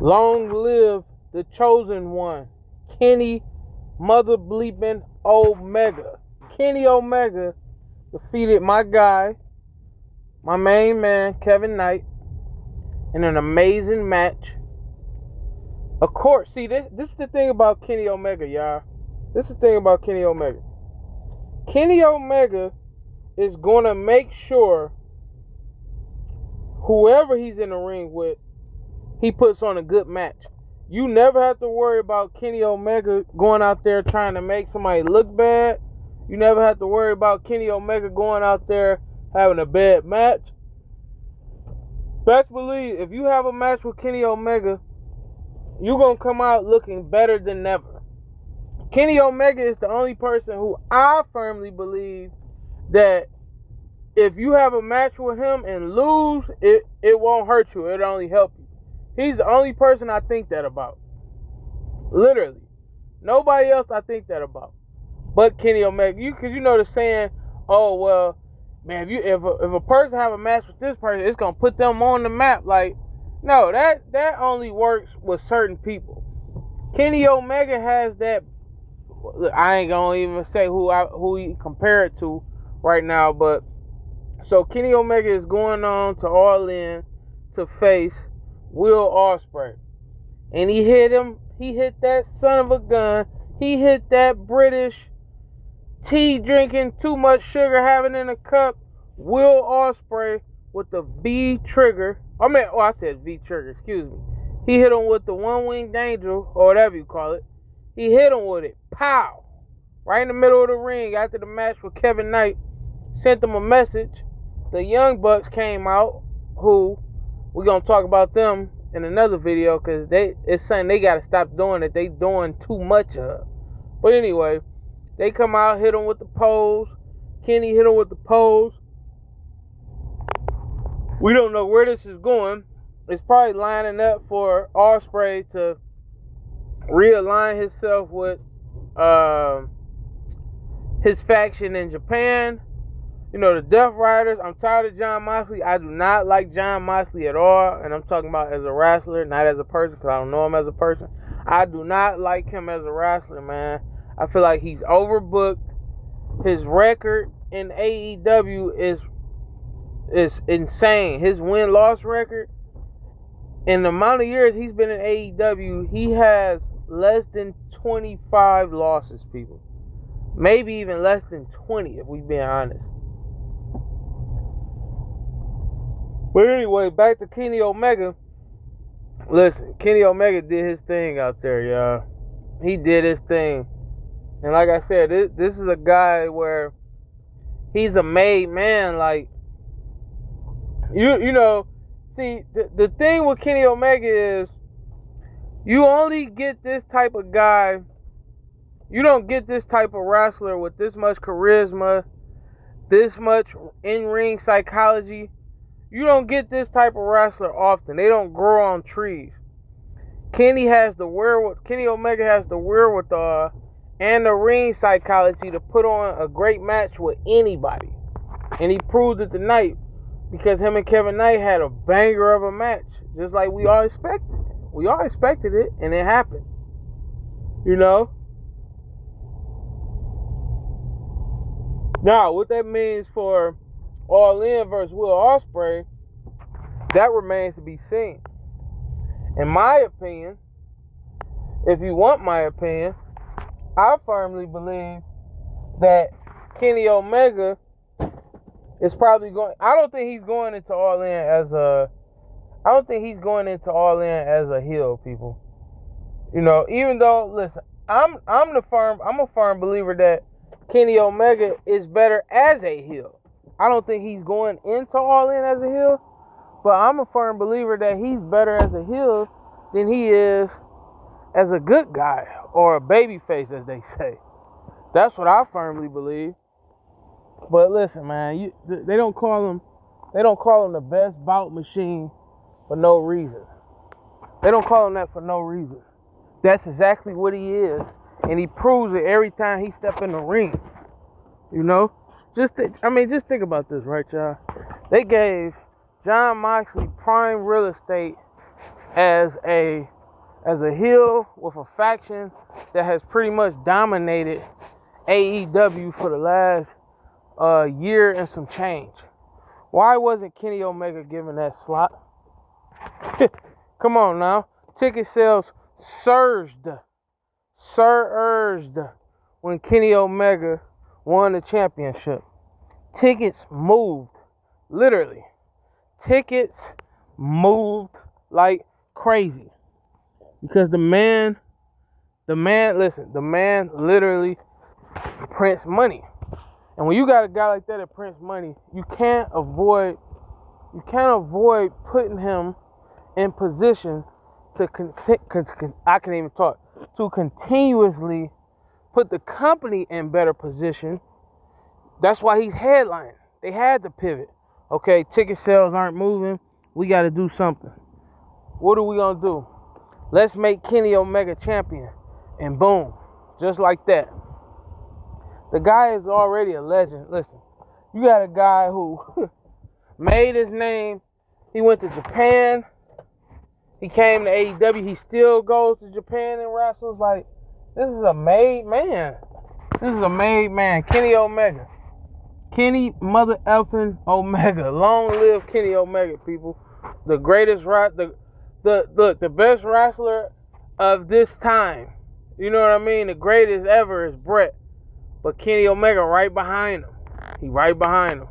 Long live the chosen one, Kenny Mother Bleeping Omega. Kenny Omega defeated my guy, my main man, Kevin Knight, in an amazing match. Of course, see, this is the thing about Kenny Omega, y'all. This is the thing about Kenny Omega. Kenny Omega is going to make sure whoever he's in the ring with, he puts on a good match. You never have to worry about Kenny Omega going out there trying to make somebody look bad. You never have to worry about Kenny Omega going out there having a bad match. Best believe, if you have a match with Kenny Omega, you're going to come out looking better than ever. Kenny Omega is the only person who I firmly believe that if you have a match with him and lose, it won't hurt you. It'll only help you. He's the only person I think that about. Literally. Nobody else I think that about. But Kenny Omega. Because you know the saying, oh, well, man, if a person have a match with this person, it's going to put them on the map. Like, no, that only works with certain people. Kenny Omega has that. I ain't going to even say who he compare it to right now. But, so Kenny Omega is going on to All In to face Will Ospreay. And he hit him. He hit that son of a gun. He hit that British tea drinking, too much sugar having in a cup Will Ospreay with the V trigger. I said V trigger, excuse me. He hit him with the one-winged angel, or whatever you call it. He hit him with it. Pow! Right in the middle of the ring after the match with Kevin Knight. Sent him a message. The Young Bucks came out, who we're going to talk about them in another video, because it's something they got to stop doing that they doing too much of. But anyway, they come out, hit him with the pose. Kenny hit him with the pose. We don't know where this is going. It's probably lining up for Ospreay to realign himself with his faction in Japan. You know, the Death Riders. I'm tired of Jon Moxley. I do not like Jon Moxley at all. And I'm talking about as a wrestler, not as a person, because I don't know him as a person. I do not like him as a wrestler, man. I feel like he's overbooked. His record in AEW is insane. His win-loss record, in the amount of years he's been in AEW, he has less than 25 losses, people. Maybe even less than 20, if we're being honest. But anyway, back to Kenny Omega. Listen, Kenny Omega did his thing out there, y'all. He did his thing. And like I said, this is a guy where he's a made man. Like, you know, see, the thing with Kenny Omega is you only get this type of guy. You don't get this type of wrestler with this much charisma, this much in-ring psychology. You don't get this type of wrestler often. They don't grow on trees. Kenny Omega has the wherewithal and the ring psychology to put on a great match with anybody. And he proved it tonight, because him and Kevin Knight had a banger of a match, just like we all expected. We all expected it, and it happened. You know? Now, what that means for All In versus Will Ospreay, that remains to be seen. In my opinion, if you want my opinion, I firmly believe that Kenny Omega is probably going. I don't think he's going into All In as a heel, people. You know, even though, listen, I'm a firm believer that Kenny Omega is better as a heel. I don't think he's going into All In as a heel, but I'm a firm believer that he's better as a heel than he is as a good guy, or a baby face, as they say. That's what I firmly believe. But listen, man, they don't call him the best bout machine for no reason. They don't call him that for no reason. That's exactly what he is, and he proves it every time he steps in the ring. You know, just think about this, right, y'all? They gave Jon Moxley prime real estate as a as a heel with a faction that has pretty much dominated AEW for the last year and some change. Why wasn't Kenny Omega given that slot? Come on now. Ticket sales surged when Kenny Omega won the championship. Tickets moved. Literally. Tickets moved like crazy. Because the man literally prints money. And when you got a guy like that that prints money, you can't avoid putting him in position to continuously put the company in better position. That's why he's headlining. They had to pivot. Okay, ticket sales aren't moving. We got to do something. What are we going to do? Let's make Kenny Omega champion. And boom, just like that. The guy is already a legend. Listen, you got a guy who made his name. He went to Japan. He came to AEW. He still goes to Japan and wrestles. Like, this is a made man. Kenny Omega. Kenny mother effing Omega. Long live Kenny Omega, people. The greatest the best wrestler of this time. You know what I mean? The greatest ever is Bret. But Kenny Omega right behind him. He right behind him.